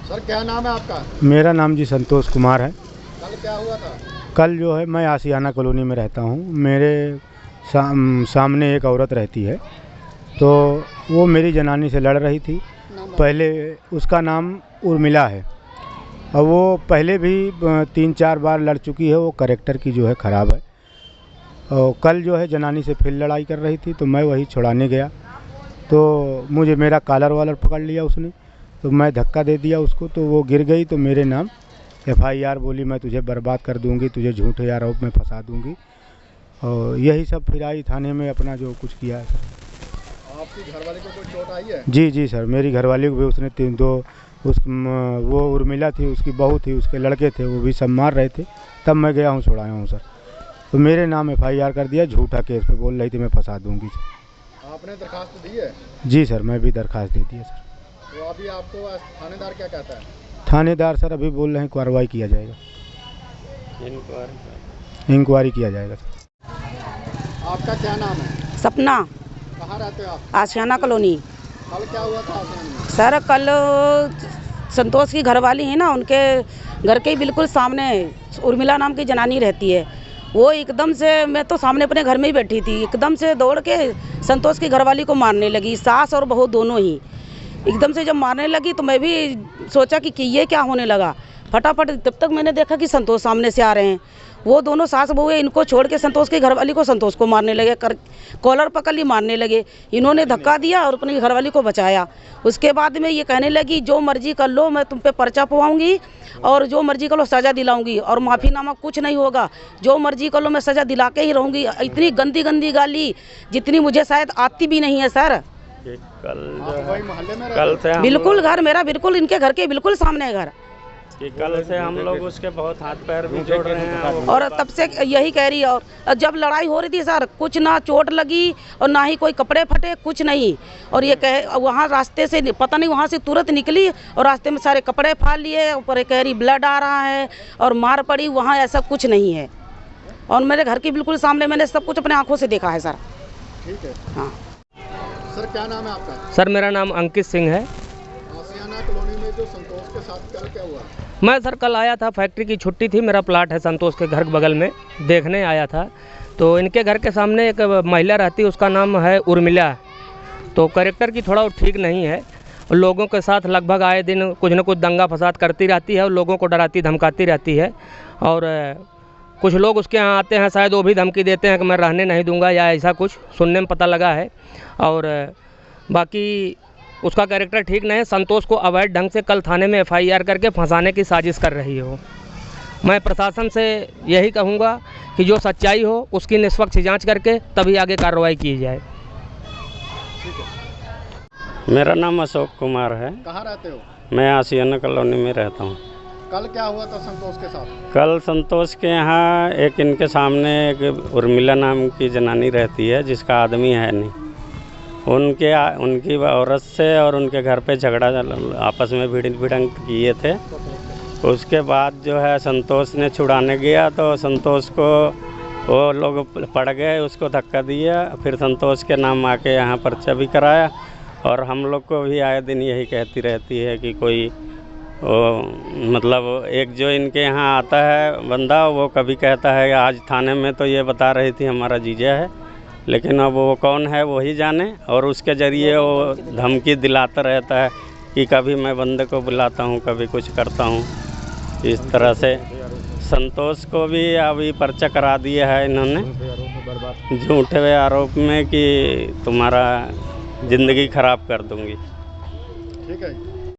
Sir क्या नाम है आपका? मेरा नाम जी संतोष कुमार है। कल क्या हुआ था? कल जो है मैं आशियाना कॉलोनी में रहता हूँ। मेरे सामने एक औरत रहती है, तो वो मेरी जनानी से लड़ रही थी। पहले उसका नाम उर्मिला है, और वो पहले भी 3-4 बार लड़ चुकी है। वो कैरेक्टर की जो है ख़राब है। और कल जो है जनानी से फिर लड़ाई कर रही थी, तो मैं वही छुड़ाने गया, तो मुझे मेरा कॉलर वालर पकड़ लिया उसने, तो मैं धक्का दे दिया उसको, तो वो गिर गई। तो मेरे नाम FIR बोली, मैं तुझे बर्बाद कर दूंगी, तुझे झूठे आरोप में फंसा दूंगी, और यही सब फिर आई थाने में अपना जो कुछ किया है। आपकी घरवाली को कोई चोट आई है? जी सर, मेरी घरवाली को भी उसने वो उर्मिला थी, उसकी बहू थी, उसके लड़के थे, वो भी सब मार रहे थे। तब मैं गया हूँ, छुड़ाया हूँ सर। तो मेरे नाम FIR कर दिया, झूठा केस पे बोल रही थी मैं फंसा दूंगी। आपने दरखास्त दी है? जी सर, मैं भी दरखास्त दे दी है सर। तो अभी आपको थानेदार क्या कहता है? थानेदार सर अभी बोल रहे हैं कार्रवाई किया जाएगा, इंक्वायरी किया जाएगा सर। आपका क्या नाम है? सपना। कहाँ रहते हो आप? आशियाना कॉलोनी। कल क्या हुआ था आशियाना में? सर कल संतोष की घरवाली है ना, उनके घर के बिल्कुल सामने उर्मिला नाम की जनानी रहती है। वो एकदम से, मैं तो सामने अपने घर में ही बैठी थी, एकदम से दौड़ के संतोष की घरवाली को मारने लगी। सास और बहू दोनों ही एकदम से जब मारने लगी, तो मैं भी सोचा कि ये क्या होने लगा। फटाफट तब तक मैंने देखा कि संतोष सामने से आ रहे हैं। वो दोनों सास बहू इनको छोड़ के संतोष की घरवाली को संतोष को मारने लगे, कॉलर पकड़ ली, मारने लगे। इन्होंने धक्का दिया और अपनी घरवाली को बचाया। उसके बाद में ये कहने लगी, जो मर्जी कर लो, मैं तुम पे पर्चा पवाऊंगी और जो मर्जी कर लो सज़ा दिलाऊंगी, और माफ़ीनामा कुछ नहीं होगा, जो मर्जी कर लो मैं सज़ा दिला के ही रहूँगी। इतनी गंदी गंदी गाली जितनी मुझे शायद आती भी नहीं है सर। कल से बिल्कुल घर मेरा बिल्कुल इनके घर के बिल्कुल सामने है घर। कि कल से हम लोग उसके बहुत हाथ पैर भी जोड़ रहे हैं, और तब से यही कह रही है। और जब लड़ाई हो रही थी सर, कुछ ना चोट लगी और ना ही कोई कपड़े फटे, कुछ नहीं। और ये कह वहाँ रास्ते से पता नहीं, वहाँ से तुरंत निकली और रास्ते में सारे कपड़े फाड़ लिए। ऊपर कह रही ब्लड आ रहा है और मार पड़ी। वहाँ ऐसा कुछ नहीं है, और मेरे घर के बिल्कुल सामने मैंने सब कुछ अपने आँखों से देखा है सर। ठीक है। हाँ सर क्या नाम है आपका? सर मेरा नाम अंकित सिंह है। आशियाना कॉलोनी में जो संतोष के साथ कल क्या हुआ? मैं सर कल आया था, फैक्ट्री की छुट्टी थी, मेरा प्लाट है संतोष के घर के बगल में, देखने आया था। तो इनके घर के सामने एक महिला रहती है, उसका नाम है उर्मिला। तो कैरेक्टर की थोड़ा ठीक नहीं है, लोगों के साथ लगभग आए दिन कुछ न कुछ दंगा फसाद करती रहती है और लोगों को डराती धमकाती रहती है। और कुछ लोग उसके यहाँ आते हैं, शायद वो भी धमकी देते हैं कि मैं रहने नहीं दूंगा, या ऐसा कुछ सुनने में पता लगा है। और बाकी उसका कैरेक्टर ठीक नहीं है। संतोष को अवैध ढंग से कल थाने में FIR करके फंसाने की साजिश कर रही हो। मैं प्रशासन से यही कहूँगा कि जो सच्चाई हो उसकी निष्पक्ष जांच करके तभी आगे कार्रवाई की जाए। मेरा नाम अशोक कुमार है। कहाँ रहते हो? मैं आशियाना कॉलोनी में रहता हूँ। कल क्या हुआ था संतोष के साथ? कल संतोष के यहाँ एक इनके सामने एक उर्मिला नाम की जनानी रहती है, जिसका आदमी है नहीं। उनकी औरत से और उनके घर पे झगड़ा आपस में भिड़ंत किए थे। उसके बाद जो है संतोष ने छुड़ाने गया, तो संतोष को वो लोग पड़ गए, उसको धक्का दिया। फिर संतोष के नाम आके यहाँ पर्चा भी कराया। और हम लोग को भी आए दिन यही कहती रहती है कि कोई मतलब एक जो इनके यहाँ आता है बंदा, वो कभी कहता है आज थाने में तो ये बता रही थी हमारा जीजा है, लेकिन अब वो कौन है वो ही जाने। और उसके ज़रिए वो धमकी दिलाता रहता है कि कभी मैं बंदे को बुलाता हूँ, कभी कुछ करता हूँ। इस तरह से संतोष को भी अभी पर्चा करा दिया है इन्होंने, झूठे आरोप में कि तुम्हारा ज़िंदगी ख़राब कर दूँगी। ठीक है।